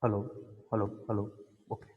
Hello hello hello. Okay.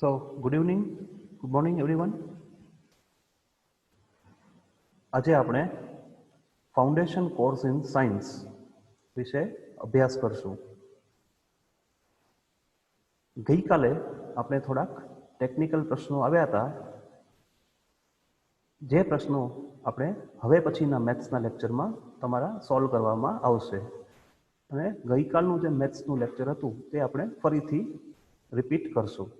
સો good evening, good morning everyone. આજે આપણે foundation course in science વિશે અભ્યાસ કરશું. ગઈકાલે આપણે થોડાક ટેકનિકલ પ્રશ્નો આવ્યા હતા, જે પ્રશ્નો આપણે હવે પછીના મેથ્સના લેક્ચરમાં તમારા સોલ્વ કરવામાં આવશે. અને ગઈકાલનું જે મેથ્સનું લેક્ચર હતું તે આપણે ફરીથી રિપીટ કરશું.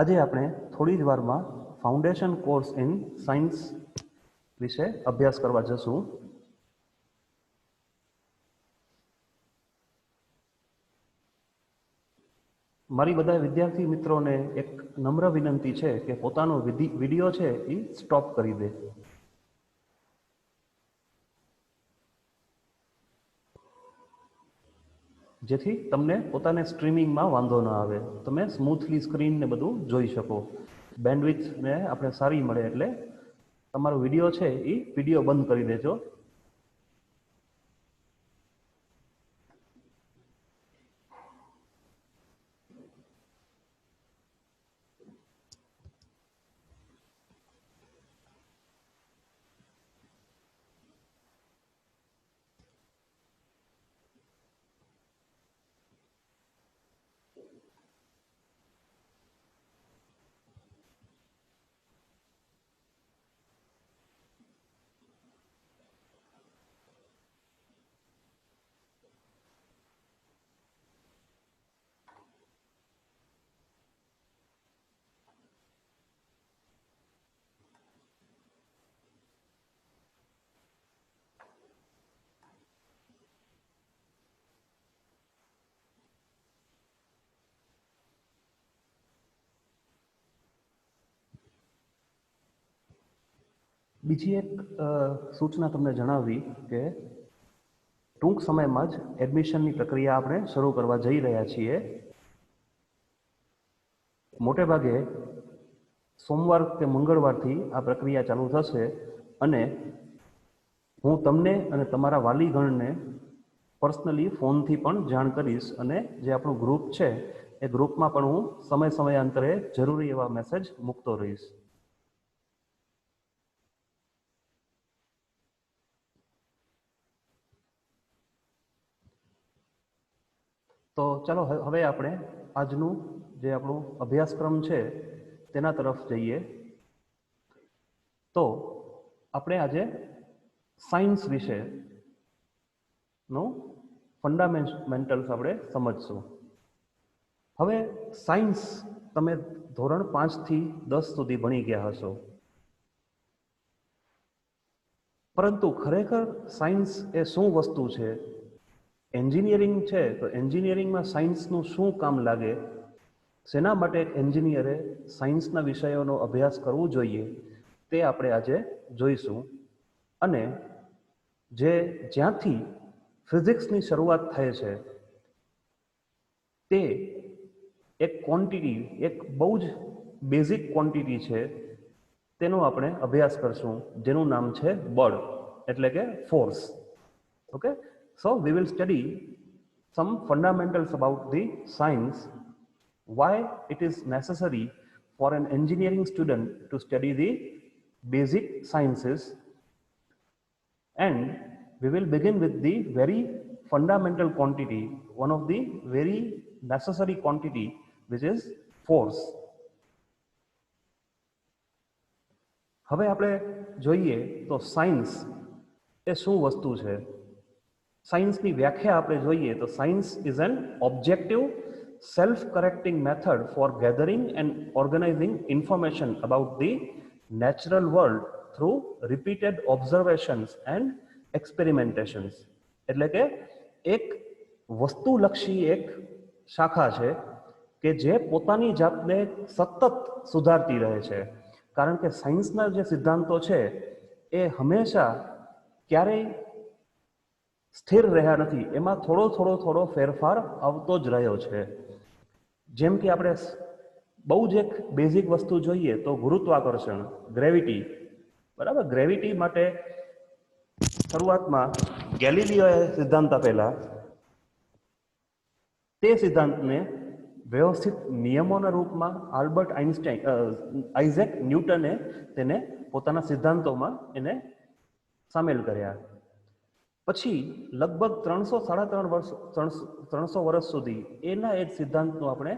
આજે આપણે થોડી જ વારમાં ફાઉન્ડેશન કોર્સ ઇન સાયન્સ વિશે અભ્યાસ કરવા જશું. મારી બધા વિદ્યાર્થી મિત્રોને એક નમ્ર વિનંતી છે કે પોતાનો વિડીયો છે એ સ્ટોપ કરી દે. જેથી તમને પોતાને સ્ટ્રીમિંગમાં વાંધો ન આવે, તમે સ્મૂથલી સ્ક્રીન ને બધું જોઈ શકો. બેન્ડવિડ્થ ને આપણે સારી મળે એટલે તમારો વિડીયો છે એ વિડીયો બંધ કરી દેજો. બીજી એક સૂચના તમને જણાવવી કે ટૂંક સમયમાં જ એડમિશનની પ્રક્રિયા આપણે શરૂ કરવા જઈ રહ્યા છીએ. મોટે ભાગે સોમવાર કે મંગળવારથી આ પ્રક્રિયા ચાલુ થશે અને હું તમને અને તમારા વાલીગણને પર્સનલી ફોનથી પણ જાણ કરીશ, અને જે આપણું ગ્રુપ છે એ ગ્રુપમાં પણ હું સમયાંતરે જરૂરી એવા મેસેજ મૂકતો રહીશ. તો ચાલો હવે આપણે આજનું જે આપણો અભ્યાસક્રમ છે તેના તરફ જઈએ તો આપણે આજે સાયન્સ વિશેનો ફંડામેન્ટલ્સ આપણે સમજશું. હવે સાયન્સ તમે ધોરણ 5 થી 10 સુધી ભણી ગયા હશો, પરંતુ ખરેખર સાયન્સ એ શું વસ્તુ છે? એન્જિનિયરિંગ છે તો એન્જિનિયરિંગમાં સાયન્સનું શું કામ લાગે? શેના માટે એન્જિનિયરે સાયન્સના વિષયોનો અભ્યાસ કરવો જોઈએ તે આપણે આજે જોઈશું. અને જ્યાંથી ફિઝિક્સની શરૂઆત થાય છે તે એક ક્વોન્ટિટી, એક બહુ જ બેઝિક ક્વોન્ટિટી છે, તેનો આપણે અભ્યાસ કરશું, જેનું નામ છે બળ, એટલે કે force. Okay, so we will study some fundamentals about the science, why it is necessary for an engineering student to study the basic sciences, and we will begin with the very fundamental quantity, one of the very necessary quantity, which is force. હવે આપણે જોઈએ તો science એ શું વસ્તુ છે. સાયન્સની વ્યાખ્યા આપણે જોઈએ તો science is an objective self correcting method for gathering and organizing information about the natural world through repeated observations and experimentations. એટલે કે એક વસ્તુલક્ષી એક શાખા છે કે જે પોતાની જાતને સતત સુધારતી રહે છે. કારણ કે સાયન્સના જે સિદ્ધાંતો છે એ હંમેશા ક્યારેય સ્થિર રહ્યા નથી, એમાં થોડો ફેરફાર આવતો જ રહ્યો છે. જેમ કે આપણે બહુ જ એક બેઝિક વસ્તુ જોઈએ તો ગુરુત્વાકર્ષણ, ગ્રેવિટી. બરાબર, ગ્રેવિટી માટે શરૂઆતમાં ગેલિલિયોએ સિદ્ધાંત આપેલા, તે સિદ્ધાંતને વ્યવસ્થિત નિયમોના રૂપમાં આલ્બર્ટ આઇઝેક ન્યૂટને તેને પોતાના સિદ્ધાંતોમાં એને સામેલ કર્યા. પછી લગભગ 300 વર્ષ સુધી એના એ જ સિદ્ધાંતનો આપણે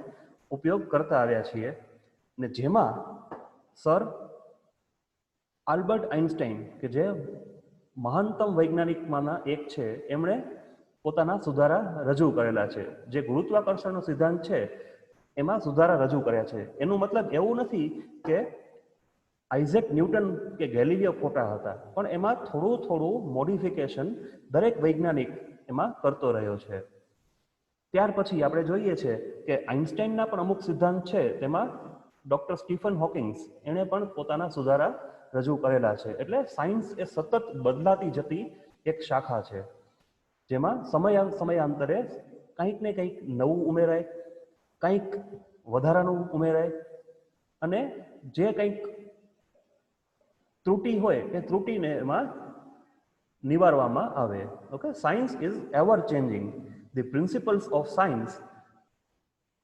ઉપયોગ કરતા આવ્યા છીએ, ને જેમાં સર આલ્બર્ટ આઇન્સ્ટાઈન, કે જે મહાનતમ વૈજ્ઞાનિકમાંના એક છે, એમણે પોતાના સુધારા રજૂ કરેલા છે. જે ગુરુત્વાકર્ષણનો સિદ્ધાંત છે એમાં સુધારા રજૂ કર્યા છે. એનું મતલબ એવું નથી કે આઇઝેક ન્યૂટન કે ગેલિલિયો ખોટા હતા, પણ એમાં થોડું મોડિફિકેશન દરેક વૈજ્ઞાનિક એમાં કરતો રહ્યો છે. ત્યાર પછી આપણે જોઈએ છે કે આઇન્સ્ટાઈનના પણ અમુક સિદ્ધાંત છે, તેમાં ડૉક્ટર સ્ટીફન હોકિંગ્સ એણે પણ પોતાના સુધારા રજૂ કરેલા છે. એટલે સાયન્સ એ સતત બદલાતી જતી એક શાખા છે, જેમાં સમયાંતરે કંઈક ને કંઈક નવું ઉમેરાય, કંઈક વધારાનું ઉમેરાય, અને જે કંઈક ત્રુટિ હોય એ ત્રુટિને એમાં નિવારવામાં આવે. Okay, science is ever changing. The principles of science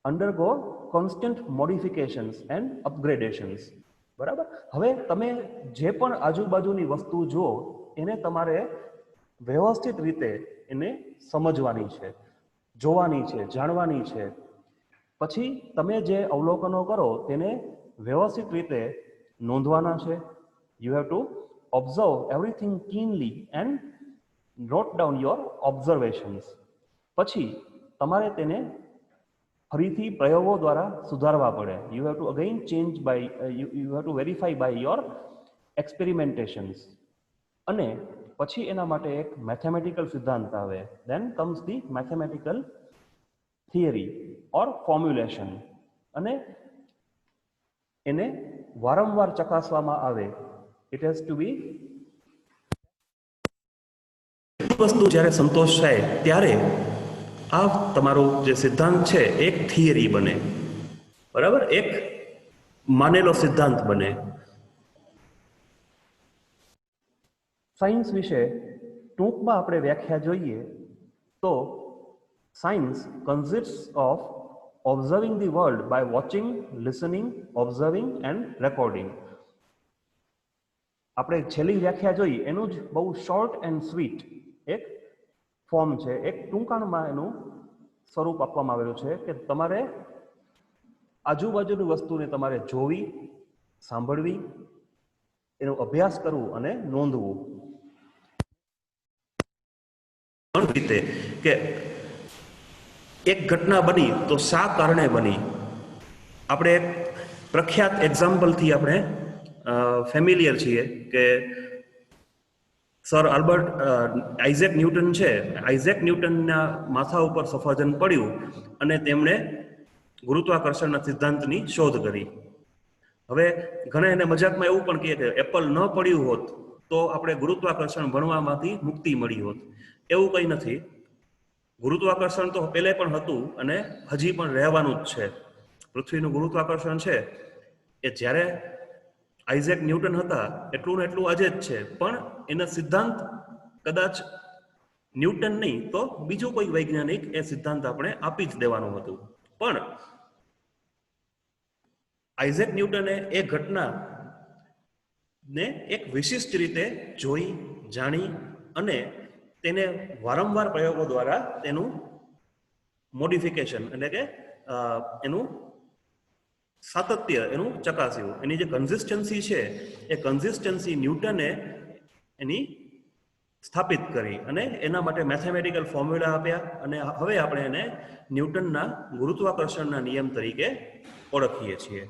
undergo constant modifications and upgradations. બરાબર, હવે તમે જે પણ આજુબાજુની વસ્તુ જુઓ એને તમારે વ્યવસ્થિત રીતે એને સમજવાની છે, જોવાની છે, જાણવાની છે. પછી તમે જે અવલોકનો કરો તેને વ્યવસ્થિત રીતે નોંધવાના છે. You have to observe everything keenly and note down your observations. પછી તમારે તેને ફરીથી પ્રયોગો દ્વારા સુધારવા પડે. You have to again change by you have to verify by your experimentations. અને પછી એના માટે એક મેથેમેટિકલ સિદ્ધાંત આવે. Then comes the mathematical theory or formulation. અને એને વારંવાર ચકાસવામાં આવે. It has to be વસ્તુ જ્યારે સંતોષ થાય ત્યારે આ તમારો જે સિદ્ધાંત છે એક થિયરી બને. બરાબર, એક માનેલો સિદ્ધાંત બને. સાયન્સ વિશે ટૂંકમાં આપણે વ્યાખ્યા જોઈએ તો science consists of observing the world by watching, listening, observing and recording. આપણે છેલ્લી વ્યાખ્યા જોઈ એનું જ બહુ શોર્ટ એન્ડ સ્વીટ એક ફોર્મ છે, એક ટૂંકાણમાં એનું સ્વરૂપ આપવામાં આવેલું છે કે તમારે આજુબાજુની વસ્તુને તમારે જોવી, સાંભળવી, એનો અભ્યાસ કરવો અને નોંધવું. રીતે કે એક ઘટના બની તો શા કારણે બની. આપણે એક પ્રખ્યાત એક્ઝામ્પલથી આપણે ફેમિલિયર છીએ કે સર આલ્બર્ટ આઇઝેક ન્યૂટન છે. આઇઝેક ન્યૂટનના માથા ઉપર સફરજન પડ્યું અને તેમણે ગુરુત્વાકર્ષણના સિદ્ધાંતની શોધ કરી. હવે ઘણા એને મજાકમાં એવું પણ કહે કે એપલ ન પડ્યું હોત તો આપણે ગુરુત્વાકર્ષણ ભણવામાંથી મુક્તિ મળી હોત. એવું કંઈ નથી. ગુરુત્વાકર્ષણ તો પહેલે પણ હતું અને હજી પણ રહેવાનું જ છે. પૃથ્વીનું ગુરુત્વાકર્ષણ છે એ જ્યારે આઇઝેક ન્યૂટન હતા એટલું ને એટલું આજે જ છે, પણ એના સિદ્ધાંત કદાચ ન્યૂટન નહીં તો બીજું કોઈ વૈજ્ઞાનિક એ સિદ્ધાંત આપણે આપી જ દેવાનું હતું. પણ આઇઝેક ન્યૂટને એ ઘટનાને એક વિશિષ્ટ રીતે જોઈ, જાણી અને તેને વારંવાર પ્રયોગો દ્વારા તેનું મોડિફિકેશન એટલે કે એનું સાતત્ય એનું ચકાસ્યું. એની જે કન્સિસ્ટન્સી છે એ કન્સિસ્ટન્સી ન્યૂટને એની સ્થાપિત કરી અને એના માટે મેથેમેટિકલ ફોર્મ્યુલા આપ્યા અને હવે આપણે એને ન્યૂટનના ગુરુત્વાકર્ષણના નિયમ તરીકે ઓળખીએ છીએ.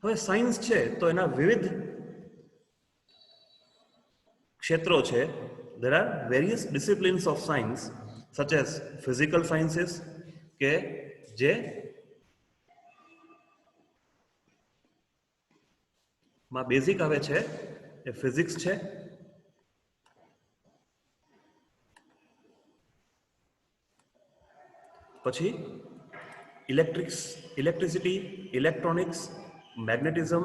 હવે સાયન્સ છે તો એના વિવિધ ક્ષેત્રો છે. There are various disciplines of science such as physical sciences કે જે માં બેઝિક આવે છે એ ફિઝિક્સ છે, પછી ઇલેક્ટ્રિસિટી, ઇલેક્ટ્રોનિક્સ, મેગ્નેટિઝમ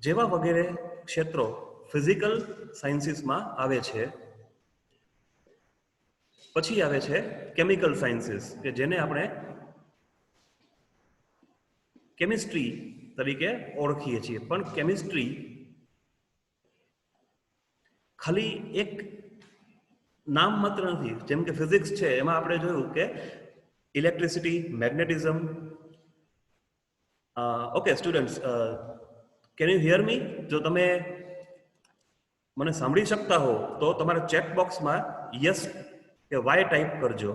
જેવા વગેરે ક્ષેત્રો ફિઝિકલ સાયન્સીસમાં આવે છે. પછી આવે છે કેમિકલ સાયન્સીસ કે જેને આપણે કેમિસ્ટ્રી તરીકે ઓળખીએ છીએ. પણ કેમિસ્ટ્રી ખાલી એક નામ માત્ર નથી. જેમ કે ફિઝિક્સ છે એમાં આપણે જોયું કે electricity, magnetism. Okay students, can you hear me? જો તમે મને સાંભળી શકતા હો તો તમારા ચેટ બોક્સમાં યસ કે વાય ટાઈપ કરજો.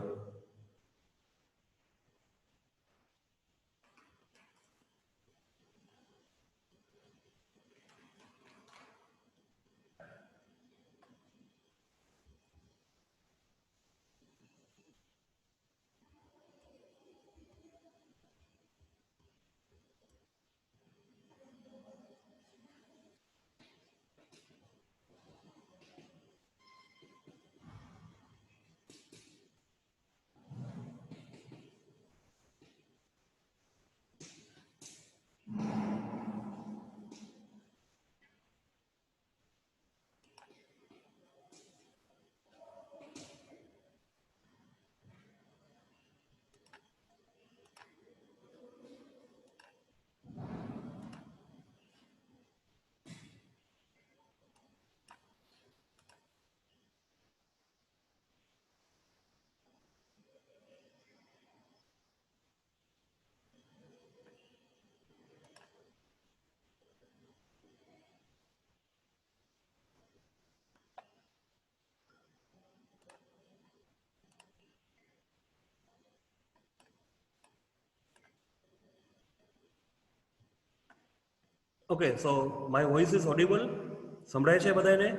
Okay, so my voice is audible? સંભળાય છે બધાને?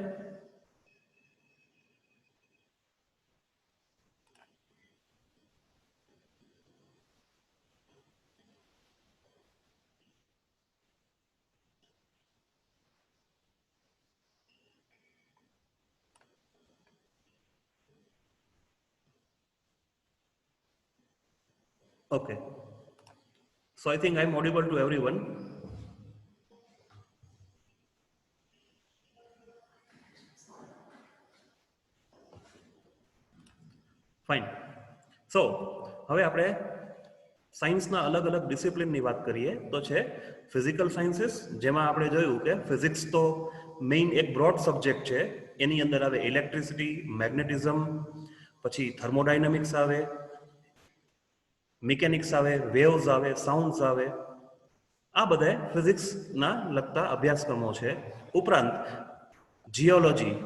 Okay, so I think I'm audible to everyone. Fine. So હવે આપણે સાયન્સના અલગ અલગ ડિસિપ્લિનની વાત કરીએ તો છે ફિઝિકલ સાયન્સીસ, જેમાં આપણે જોયું કે ફિઝિક્સ તો મેઇન એક બ્રોડ સબ્જેક્ટ છે. એની અંદર આવે ઇલેક્ટ્રિસિટી, મેગ્નેટિઝમ, પછી થર્મોડાયનેમિક્સ આવે, મિકેનિક્સ આવે, વેવ્સ આવે, સાઉન્ડ્સ આવે, આ બધા ફિઝિક્સના લગતા અભ્યાસક્રમો છે. ઉપરાંત જીઓલોજી,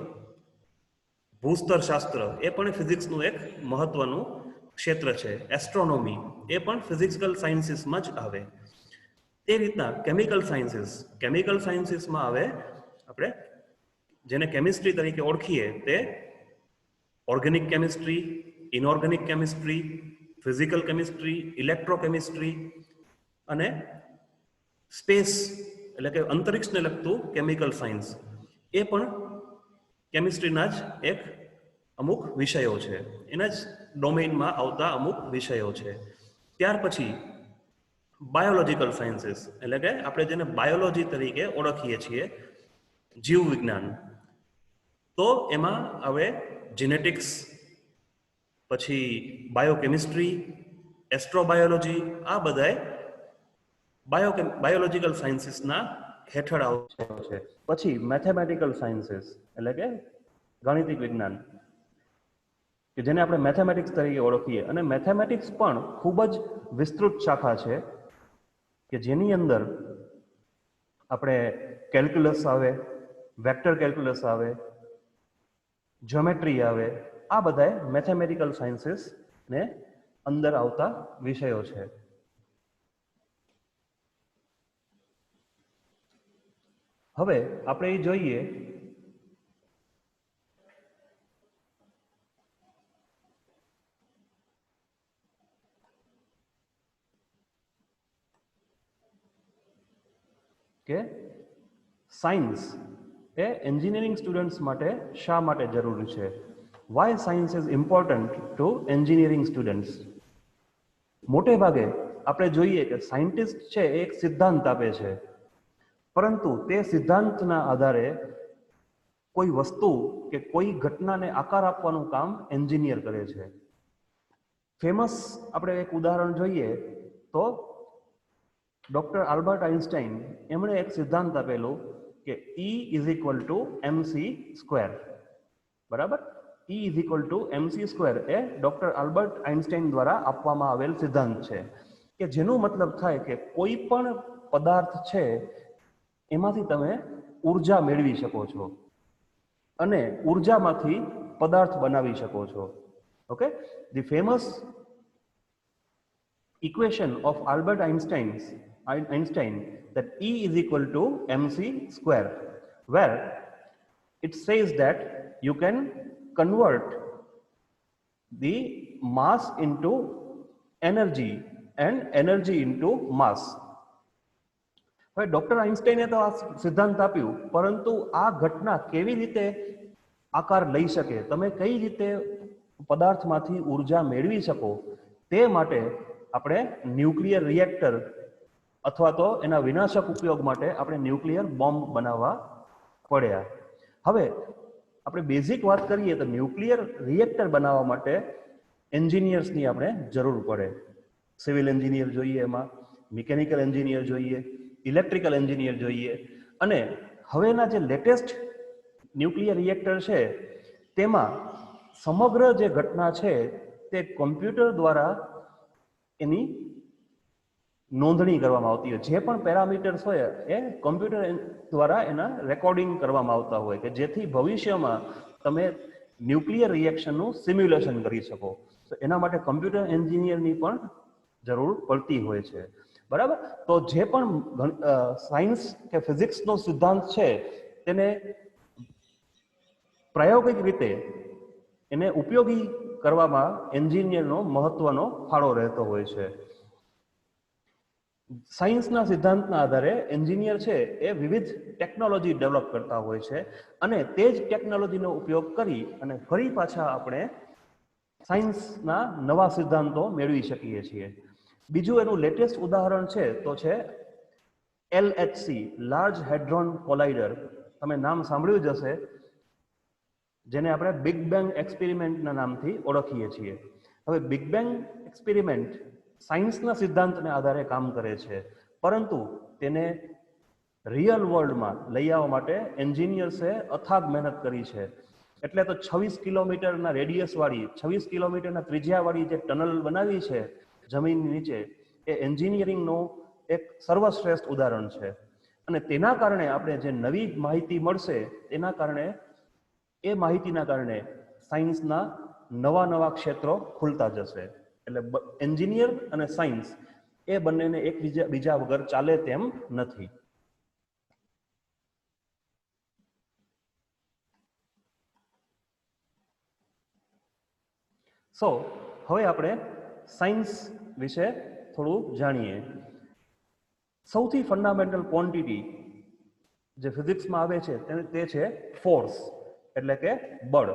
ભૂસ્તરશાસ્ત્ર એ પણ ફિઝિક્સનું એક મહત્વનું ક્ષેત્ર છે. એસ્ટ્રોનોમી એ પણ ફિઝિકલ સાયન્સીસમાં જ આવે. તે રીતના કેમિકલ સાયન્સીસમાં આવે આપણે જેને કેમિસ્ટ્રી તરીકે ઓળખીએ તે organic chemistry, inorganic chemistry, physical chemistry, electrochemistry અને સ્પેસ એટલે કે અંતરિક્ષને લગતું કેમિકલ સાયન્સ એ પણ કેમિસ્ટ્રીના જ એક અમુક વિષયો છે, એના જ ડોમેઇનમાં આવતા અમુક વિષયો છે. ત્યાર પછી બાયોલોજીકલ સાયન્સીસ એટલે કે આપણે જેને બાયોલોજી તરીકે ઓળખીએ છીએ, જીવ વિજ્ઞાન. તો એમાં આવે જીનેટિક્સ, પછી બાયોકેમિસ્ટ્રી, એસ્ટ્રોબાયોલોજી, આ બધાય બાયોલોજીકલ સાયન્સીસના હેઠળ આવે છે. પછી મેથેમેટિકલ સાયન્સીસ એટલે કે ગાણિતિક વિજ્ઞાન કે જેને આપણે મેથેમેટિક્સ તરીકે ઓળખીએ. અને મેથેમેટિક્સ પણ ખૂબ જ વિસ્તૃત શાખા છે કે જેની અંદર આપણે કેલ્ક્યુલસ આવે, વેક્ટર કેલ્ક્યુલસ આવે, જ્યોમેટ્રી આવે, આ બધા મેથેમેટિકલ સાયન્સીસ ને અંદર આવતા વિષયો છે. હવે આપણે એ જોઈએ કે સાયન્સ એ એન્જિનિયરિંગ સ્ટુડન્ટ્સ માટે શા માટે જરૂરી છે. Why science is important to engineering students. મોટે ભાગે આપણે જોઈએ કે સાયન્ટિસ્ટ છે એ એક સિદ્ધાંત આપે છે, પરંતુ તે સિદ્ધાંતના આધારે કોઈ વસ્તુ કે કોઈ ઘટનાને આકાર આપવાનું કામ એન્જિનિયર કરે છે. ફેમસ આપણે એક ઉદાહરણ જોઈએ તો ડોક્ટર આલ્બર્ટ આઇન્સ્ટાઈન એમણે એક સિદ્ધાંત આપેલું કે E is equal to MC square. બરાબર, E is equal to MC square A doctor Albert Einstein દ્વારા આપવામાં આવેલ સિદ્ધાંત છે કે જેનો મતલબ થાય કે કોઈ પણ પદાર્થ છે એમાંથી તમે ઉર્જા મેળવી શકો છો અને ઉર્જામાંથી પદાર્થ બનાવી શકો છો. Okay, the famous equation of Albert Einstein that E is equal to mc square, where it says that you can convert the mass into energy and energy into mass. હવે ડોક્ટર આઇન્સ્ટાઈને તો આ સિદ્ધાંત આપ્યું, પરંતુ આ ઘટના કેવી રીતે આકાર લઈ શકે, તમે કઈ રીતે પદાર્થમાંથી ઉર્જા મેળવી શકો, તે માટે આપણે ન્યુક્લિયર રિએક્ટર અથવા તો એના વિનાશક ઉપયોગ માટે આપણે ન્યુક્લિયર બોમ્બ બનાવવા પડ્યા. હવે આપણે બેઝિક વાત કરીએ તો ન્યુક્લિયર રિએક્ટર બનાવવા માટે એન્જિનિયર્સની આપણે જરૂર પડે. સિવિલ એન્જિનિયર જોઈએ, એમાં મિકેનિકલ એન્જિનિયર જોઈએ, ઇલેક્ટ્રિકલ એન્જિનિયર જોઈએ. અને હવેના જે લેટેસ્ટ ન્યુક્લિયર રિએક્ટર છે તેમાં સમગ્ર જે ઘટના છે તે કોમ્પ્યુટર દ્વારા એની નોંધણી કરવામાં આવતી હોય. જે પણ પેરામીટર્સ હોય એ કોમ્પ્યુટર દ્વારા એના રેકોર્ડિંગ કરવામાં આવતા હોય કે જેથી ભવિષ્યમાં તમે ન્યુક્લિયર રિએક્શનનું સિમ્યુલેશન કરી શકો. તો એના માટે કમ્પ્યુટર એન્જિનિયરની પણ જરૂર પડતી હોય છે. બરાબર, તો જે પણ સાયન્સ કે ફિઝિક્સનો સિદ્ધાંત છે તેને પ્રાયોગિક રીતે એને ઉપયોગી કરવામાં એન્જિનિયરનો મહત્વનો ફાળો રહેતો હોય છે. સાયન્સના સિદ્ધાંતના આધારે એન્જિનિયર છે એ વિવિધ ટેકનોલોજી ડેવલપ કરતા હોય છે અને તે જ ટેકનોલોજીનો ઉપયોગ કરી અને ફરી પાછા આપણે સાયન્સના નવા સિદ્ધાંતો મેળવી શકીએ છીએ. બીજું એનું લેટેસ્ટ ઉદાહરણ છે તો છે LHC, લાર્જ હેડ્રોન કોલાઇડર. તમે નામ સાંભળ્યું જ હશે, જેને આપણે બિગ બેંગ એક્સપેરિમેન્ટના નામથી ઓળખીએ છીએ. હવે બિગ બેંગ એક્સપેરિમેન્ટ સાયન્સના સિદ્ધાંતને આધારે કામ કરે છે, પરંતુ તેને રિયલ વર્લ્ડમાં લઈ આવવા માટે એન્જિનિયર્સે અથાગ મહેનત કરી છે. એટલે તો 26 કિલોમીટરના રેડિયસ વાળી, 26 કિલોમીટરના ત્રિજ્યા વાળી જે ટનલ બનાવી છે, જમીનની નીચે એ એન્જિનિયરિંગનો એક સર્વશ્રેષ્ઠ ઉદાહરણ છે. અને તેના કારણે આપણે જે નવી માહિતી મળશે તેના કારણે એ માહિતીના કારણે સાયન્સના નવા નવા ક્ષેત્રો ખુલતા જશે. એટલે એન્જિનિયર અને સાયન્સ એ બંનેને બીજા વગર ચાલે તેમ નથી. સો હવે આપણે સાયન્સ વિશે થોડું જાણીએ. સૌથી ફંડામેન્ટલ ક્વોન્ટિટી જે ફિઝિક્સમાં આવે છે તે છે ફોર્સ, એટલે કે બળ.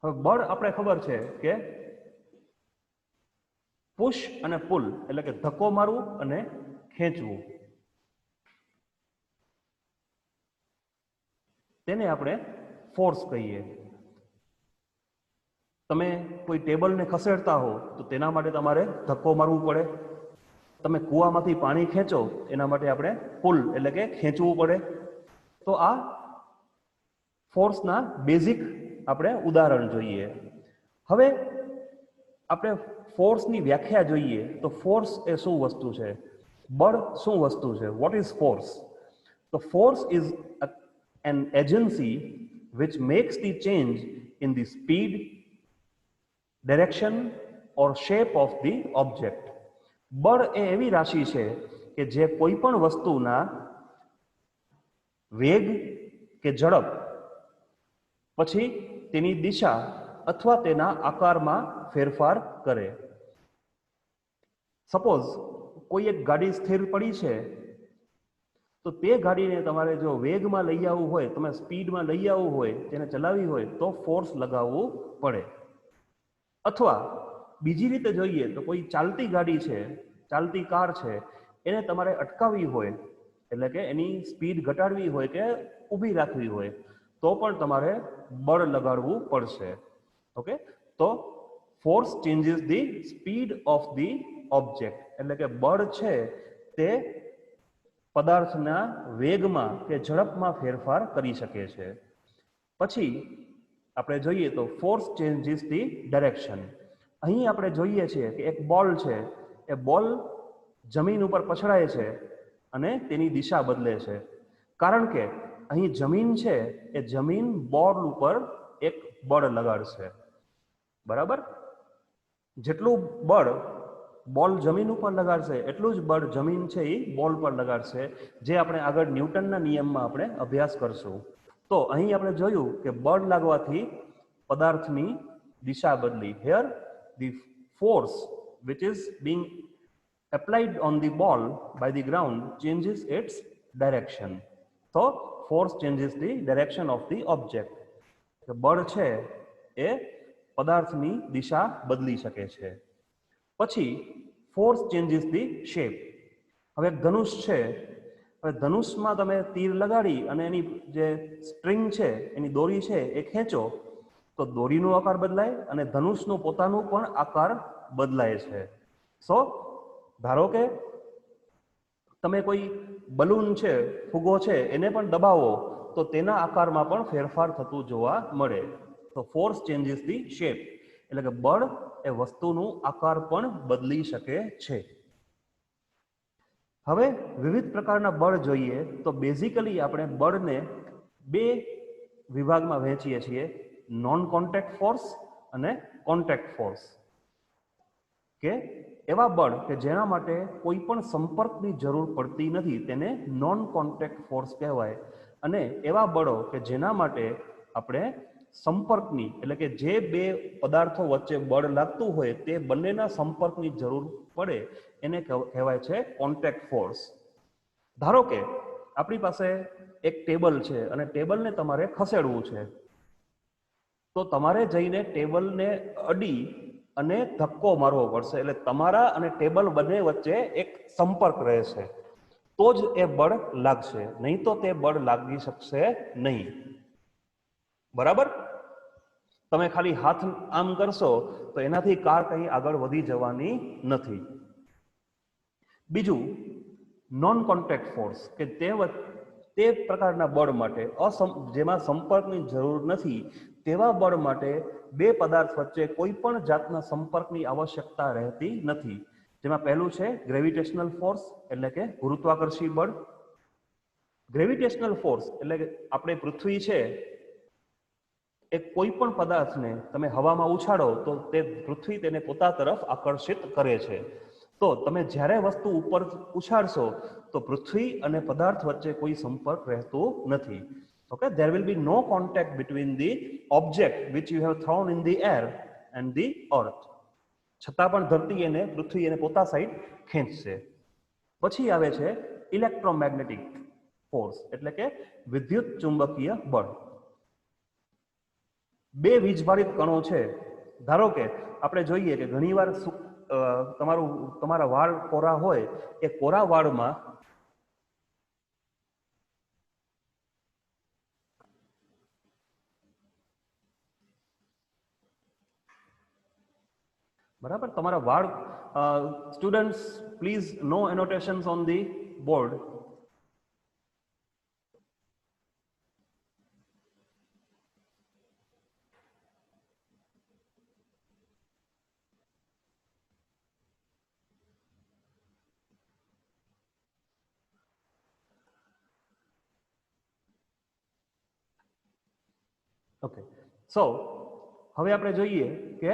હવે બળ આપણે ખબર છે કે પુશ અને પુલ, એટલે કે ધક્કો મારવું અને ખેંચવું, તેને આપણે ફોર્સ કહીએ. તમે કોઈ ટેબલને ખસેડતા હો તો તેના માટે તમારે ધક્કો મારવું પડે. તમે કૂવામાંથી પાણી ખેંચો એના માટે આપણે પુલ, એટલે કે ખેંચવું પડે. તો આ ફોર્સના બેઝિક આપણે ઉદાહરણ જોઈએ. હવે આપણે ફોર્સની વ્યાખ્યા જોઈએ તો ફોર્સ એ શું વસ્તુ છે, બળ શું વસ્તુ છે, વોટ ઇઝ ફોર્સ? તો force is an agency which makes the change in the speed, direction or shape of the object. બળ એ એવી રાશિ છે કે જે કોઈ પણ વસ્તુના વેગ કે ઝડપ, પછી તેની દિશા અથવા તેના આકારમાં ફેરફાર કરે. સપોઝ કોઈ એક ગાડી સ્થિર પડી છે તો તે ગાડીને તમારે જો વેગમાં લઈ આવવું હોય, તમે સ્પીડમાં લઈ આવવું હોય, તેને ચલાવવી હોય તો ફોર્સ લગાવવું પડે. અથવા બીજી રીતે જોઈએ તો કોઈ ચાલતી ગાડી છે, ચાલતી કાર છે, એને તમારે અટકાવવી હોય, એટલે કે એની સ્પીડ ઘટાડવી હોય કે ઊભી રાખવી હોય તો પણ તમારે બળ લગાડવું પડશે. ઓકે, તો force changes the speed of the object, એટલે કે બળ છે તે પદાર્થના વેગમાં કે ઝડપમાં ફેરફાર કરી શકે છે. પછી આપણે જોઈએ તો ફોર્સ ચેન્જીસ ધી ડાયરેક્શન. અહીં આપણે જોઈએ છીએ કે એક બોલ છે, એ બોલ જમીન ઉપર પછડાય છે અને તેની દિશા બદલે છે. કારણ કે અહીં જમીન છે એ જમીન બોલ ઉપર એક બળ લગાડશે. બરાબર? જેટલું બળ બોલ જમીન ઉપર લગાડશે એટલું જ બળ જમીન છે એ બોલ પર લગાડશે, જે આપણે આગળ ન્યૂટનના નિયમમાં આપણે અભ્યાસ કરશું. તો અહીં આપણે જોયું કે બળ લાગવાથી પદાર્થની દિશા બદલી. Here the force which is being applied on the ball by the ground changes its direction. So force changes the direction of the object. બળ છે એ પદાર્થની દિશા બદલી શકે છે. પછી ફોર્સ ચેન્જીસ ધી શેપ. હવે ધનુષ છે, હવે ધનુષમાં તમે તીર લગાડી અને એની જે સ્ટ્રિંગ છે, એની દોરી છે એ ખેંચો તો દોરીનો આકાર બદલાય અને ધનુષનો પોતાનો પણ આકાર બદલાય છે. સો ધારો કે તમે કોઈ બલૂન છે, ફુગ્ગો છે, એને પણ દબાવો તો તેના આકારમાં પણ ફેરફાર થતું જોવા મળે. તો ફોર્સ ચેન્જીસ ધી શેપ, એટલે કે બળ એ વસ્તુનું આકાર પણ બદલી શકે છે. હવે વિવિધ પ્રકારના બળ જોઈએ તો બેઝિકલી આપણે બળને બે વિભાગમાં વહેંચીએ છીએ, નોન કોન્ટેક્ટ ફોર્સ અને કોન્ટેક્ટ ફોર્સ. કે એવા બળ કે જેના માટે કોઈ પણ સંપર્કની જરૂર પડતી નથી તેને નોન કોન્ટેક્ટ ફોર્સ કહેવાય. અને એવા બળો કે જેના માટે આપણે સંપર્કની, એટલે કે જે બે પદાર્થો વચ્ચે બળ લાગતું હોય તે બંનેના સંપર્કની જરૂર પડે એને કહેવાય છે કોન્ટેક્ટ ફોર્સ. ધારો કે આપણી પાસે એક ટેબલ છે અને ટેબલને તમારે ખસેડવું છે, તો તમારે જઈને ટેબલને અડી અને ધક્કો મારવો પડશે. એટલે તમારા અને ટેબલ બંને વચ્ચે એક સંપર્ક રહેશે તો જ એ બળ લાગશે, નહીં તો તે બળ લાગી શકશે નહીં. બરાબર? તમે ખાલી હાથ આમ કરશો તો એનાથી કાર કંઈ આગળ વધી જવાની નથી. બીજું નોન કોન્ટેક્ટ ફોર્સ, કે તે પ્રકારના બળ માટે જેમાં સંપર્કની જરૂર નથી તેવા બળ માટે બે પદાર્થ વચ્ચે કોઈ પણ જાતના સંપર્કની આવશ્યકતા રહેતી નથી. જેમાં પહેલું છે ગ્રેવિટેશનલ ફોર્સ એટલે કે ગુરુત્વાકર્ષી બળ. ગ્રેવિટેશનલ ફોર્સ એટલે કે આપણે પૃથ્વી છે એ કોઈ પણ પદાર્થને તમે હવામાં ઉછાળો તો તે પૃથ્વી તેને પોતા તરફ આકર્ષિત કરે છે. તો તમે જ્યારે વસ્તુ ઉપર ઉછાળશો તો પૃથ્વી અને પદાર્થ વચ્ચે કોઈ સંપર્ક રહેતો નથી. Okay, there will be no contact between the object which you have thrown in the air and the earth. છતાં પણ ધરતી એને પૃથ્વી એને પોતા સાઈડ ખેંચશે. પછી આવે છે ઇલેક્ટ્રોમેગ્નેટિક ફોર્સ એટલે કે વિદ્યુત ચુંબકીય બળ. બે વીજભારિત કણો છે. ધારો કે આપણે જોઈએ કે ઘણીવાર તમારા વાળ કોરા હોય એ કોરા વાળમાં બરાબર તમારા વાળ students please no annotations on the board. Okay, so હવે આપણે જોઈએ કે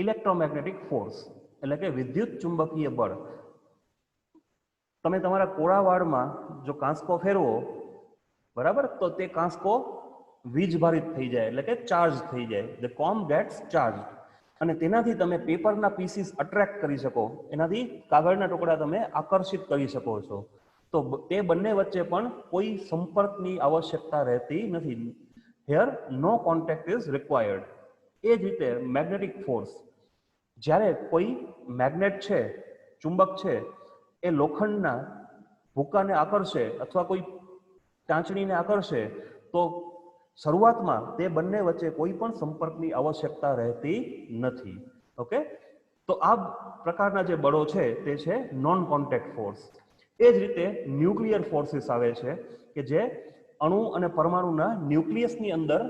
ઇલેક્ટ્રોમેગ્નેટિક ફોર્સ એટલે કે વિદ્યુત ચુંબકીય બળ. તમે તમારા કોરા વાળમાં જો કાંસકો ફેરવો બરાબર તો તે કાંસકો વીજભારિત થઈ જાય એટલે કે ચાર્જ થઈ જાય. ધ કોમ્બ ગેટ્સ ચાર્જ અને તેનાથી તમે પેપરના પીસીસ અટ્રેક્ટ કરી શકો, એનાથી કાગળના ટુકડા તમે આકર્ષિત કરી શકો છો. તો તે બંને વચ્ચે પણ કોઈ સંપર્કની આવશ્યકતા રહેતી નથી. Here no contact is required. એ જ રીતે મેગ્નેટિક ફોર્સ, જ્યારે કોઈ મેગ્નેટ છે, ચુંબક છે, એ લોખંડના ભૂકાને આકર્ષે અથવા કોઈ ટાંચણીને આકર્ષે તો શરૂઆતમાં તે બંને વચ્ચે કોઈ પણ સંપર્કની આવશ્યકતા રહેતી નથી. ઓકે, તો આ પ્રકારના જે બળો છે તે છે નોન કોન્ટેક્ટ ફોર્સ. એ જ રીતે ન્યુક્લિયર ફોર્સિસ આવે છે કે જે અણુ અને પરમાણુના ન્યુક્લિયસની અંદર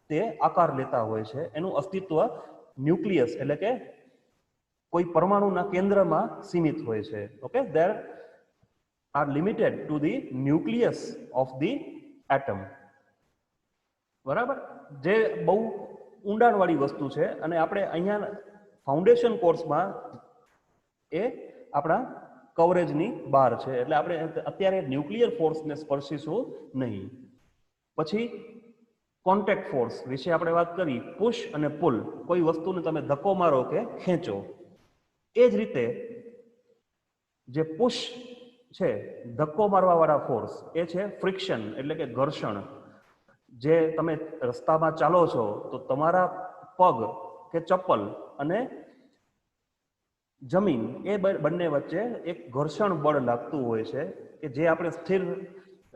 તે આકાર લેતા હોય છે. એનું અસ્તિત્વ ન્યુક્લિયસ એટલે કે કોઈ પરમાણુના કેન્દ્રમાં સીમિત હોય છે. Okay, there are limited to the nucleus of the atom. બરાબર, જે બહુ ઊંડાણવાળી વસ્તુ છે અને આપણે અહીંયા ફાઉન્ડેશન કોર્સમાં એ આપણા કવરેજની બહાર છે એટલે આપણે અત્યારે ન્યુક્લિયર ફોર્સને સ્પર્શીશું નહીં. પછી કોન્ટેક્ટ ફોર્સ વિશે આપણે વાત કરી. પુશ અને પુલ, કોઈ વસ્તુને તમે ધક્કો મારો કે ખેંચો. એ જ રીતે જે પુશ છે, ધક્કો મારવા વાળા ફોર્સ, એ છે ફ્રિક્શન એટલે કે ઘર્ષણ. જે તમે રસ્તામાં ચાલો છો તો તમારા પગ કે ચપ્પલ અને જમીન એ બંને વચ્ચે એક ઘર્ષણ બળ લાગતું હોય છે કે જે આપણે સ્થિર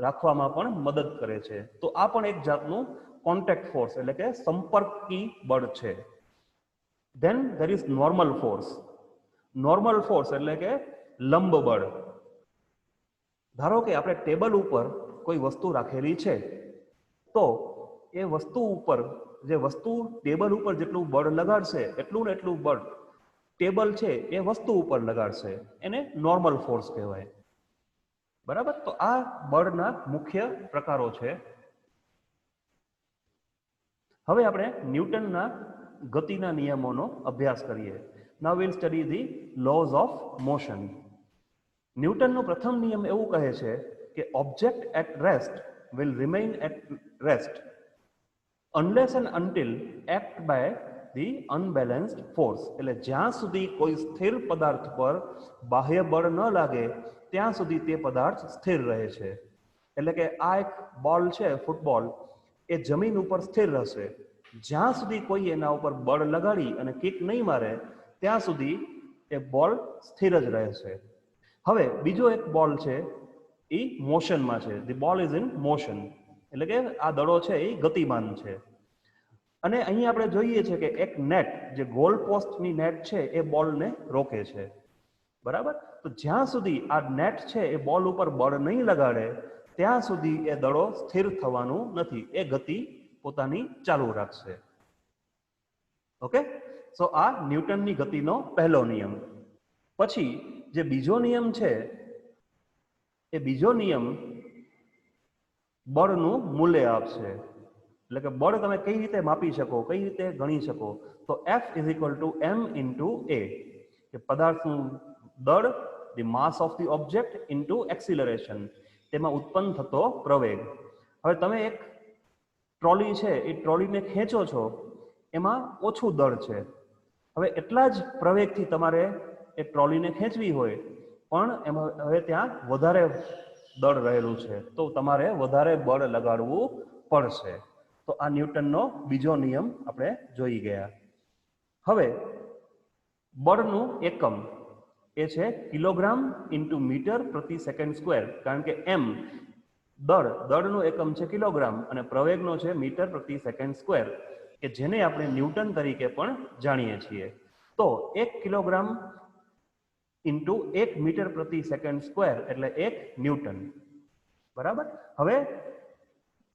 રાખવામાં પણ મદદ કરે છે. તો આ પણ એક જાતનું કોન્ટેક્ટ ફોર્સ એટલે કે સંપર્કી બળ છે. Than there is normal force. Normal force એટલે કે લંબ બળ. ધારો કે આપણે ટેબલ ઉપર કોઈ વસ્તુ રાખેલી છે તો એ વસ્તુ ઉપર જે વસ્તુ ટેબલ ઉપર જેટલું બળ લગાડશે એટલું ને એટલું બળ ટેબલ છે એ વસ્તુ ઉપર લગાડશે. એને નોર્મલ ફોર્સ કહેવાય. બરાબર, તો આ બળના મુખ્ય પ્રકારો છે. હવે આપણે ન્યૂટનના ગતિના નિયમોનો અભ્યાસ કરીએ. Now we'll study the laws of motion. ન્યૂટનનો પ્રથમ નિયમ એવું કહે છે કે object at rest will remain at rest unless and until act by the unbalanced force. એટલે જ્યાં સુધી કોઈ સ્થિર પદાર્થ પર બાહ્ય બળ ન લાગે ત્યાં સુધી તે પદાર્થ સ્થિર રહે છે. એટલે કે આ એક બોલ છે ફૂટબોલ, એ જમીન ઉપર સ્થિર રહેશે. જ્યાં સુધી કોઈ એના ઉપર બળ લગાડી અને કિક નહીં મારે ત્યાં સુધી એ બોલ સ્થિર જ રહેશે. હવે બીજો એક બોલ છે એ મોશનમાં છે. The ball is in motion એટલે કે આ દડો છે એ ગતિમાન છે. અને અહીં આપણે જોઈએ છે કે એક નેટ, જે ગોલ પોસ્ટની નેટ છે એ બોલને રોકે છે. બરાબર, તો જ્યાં સુધી આ નેટ છે એ બોલ ઉપર બળ નહીં લગાડે ત્યાં સુધી એ દડો સ્થિર થવાનું નથી, એ ગતિ પોતાની ચાલુ રાખશે. ઓકે, સો આ ન્યૂટનની ગતિનો પહેલો નિયમ. પછી જે બીજો નિયમ છે એ બીજો નિયમ બળનું મૂલ્ય આપશે. એટલે કે બળ તમે કઈ રીતે માપી શકો, કઈ રીતે ગણી શકો, તો F = m × a, કે પદાર્થનું દળ, the mass of the object into acceleration, તેમાં ઉત્પન્ન થતો પ્રવેગ. હવે તમે એક ટ્રોલી છે એ ટ્રોલીને ખેંચો છો, એમાં ઓછું દળ છે. હવે એટલા જ પ્રવેગથી તમારે એ ટ્રોલીને ખેંચવી હોય, પણ એમાં હવે ત્યાં વધારે દળ રહેલું છે, તો તમારે વધારે બળ લગાડવું પડશે. તો આ ન્યૂટનનો બીજો નિયમ આપણે જોઈ ગયા. હવે બળનું એકમ એ છે કિલોગ્રામ × મીટર પ્રતિ સેકન્ડ સ્ક્વેર, કારણ કે એમ દળનું એકમ છે કિલોગ્રામ અને પ્રવેગનો છે મીટર પ્રતિ સેકન્ડ સ્ક્વેર, કે જેને આપણે ન્યૂટન તરીકે પણ જાણીએ છીએ. તો 1 કિલોગ્રામ × 1 મીટર પ્રતિ સેકન્ડ સ્ક્વેર એટલે 1 ન્યૂટન. બરાબર. હવે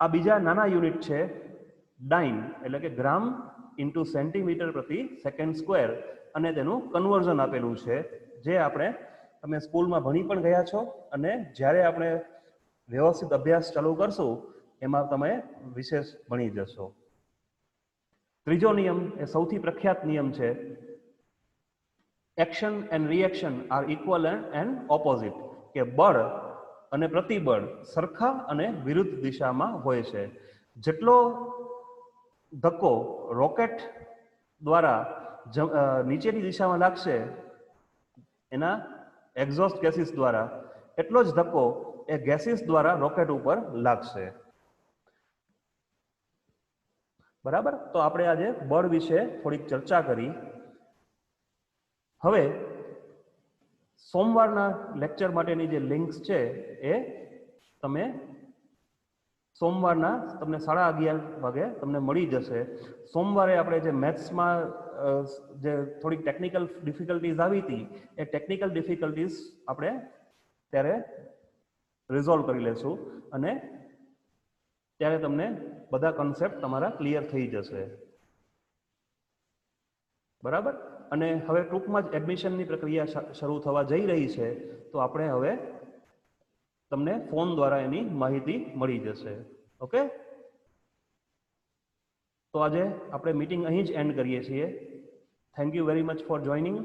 આ બીજા નાના યુનિટ છે ડાઇન, એટલે કે ગ્રામ × સેન્ટીમીટર પ્રતિ સેકન્ડ સ્ક્વેર, અને તેનું કન્વર્ઝન આપેલું છે, જે તમે સ્કૂલમાં ભણી પણ ગયા છો, અને જ્યારે આપણે વ્યવસ્થિત અભ્યાસ ચાલુ કરશું એમાં તમે વિશેષ ભણી જશો. ત્રીજો નિયમ એ સૌથી પ્રખ્યાત નિયમ છે, action and reaction are equal and opposite, કે બળ અને પ્રતિબળ સરખા અને વિરુદ્ધ દિશામાં હોય છે. જેટલો ધક્કો રોકેટ દ્વારા નીચેની દિશામાં લાગશે એના એક્ઝોસ્ટ ગેસીસ દ્વારા, એટલો જ ધક્કો એ ગેસીસ દ્વારા રોકેટ ઉપર લાગશે. બરાબર. તો આપણે આજે બળ વિશે થોડીક ચર્ચા કરી. હવે સોમવારના લેક્ચર માટેની જે લિંક્સ છે એ તમે સોમવારના તમને 11:30 વાગે તમને મળી જશે. સોમવારે આપણે જે મેથ્સમાં જે થોડીક ટેકનિકલ ડિફિકલ્ટીઝ આવી હતી, એ ટેકનિકલ ડિફિકલ્ટીઝ આપણે ત્યારે રિઝોલ્વ કરી લેશું, અને ત્યારે તમને બધા કન્સેપ્ટ તમારા ક્લિયર થઈ જશે. બરાબર. અને હવે ટૂંકમાં જ એડમિશનની પ્રક્રિયા શરૂ થવા જઈ રહી છે, તો આપણે હવે તમને ફોન દ્વારા એની માહિતી મળી જશે. ઓકે, તો આજે આપણે મીટિંગ અહીં જ એન્ડ કરીએ છીએ. Thank you very much for joining.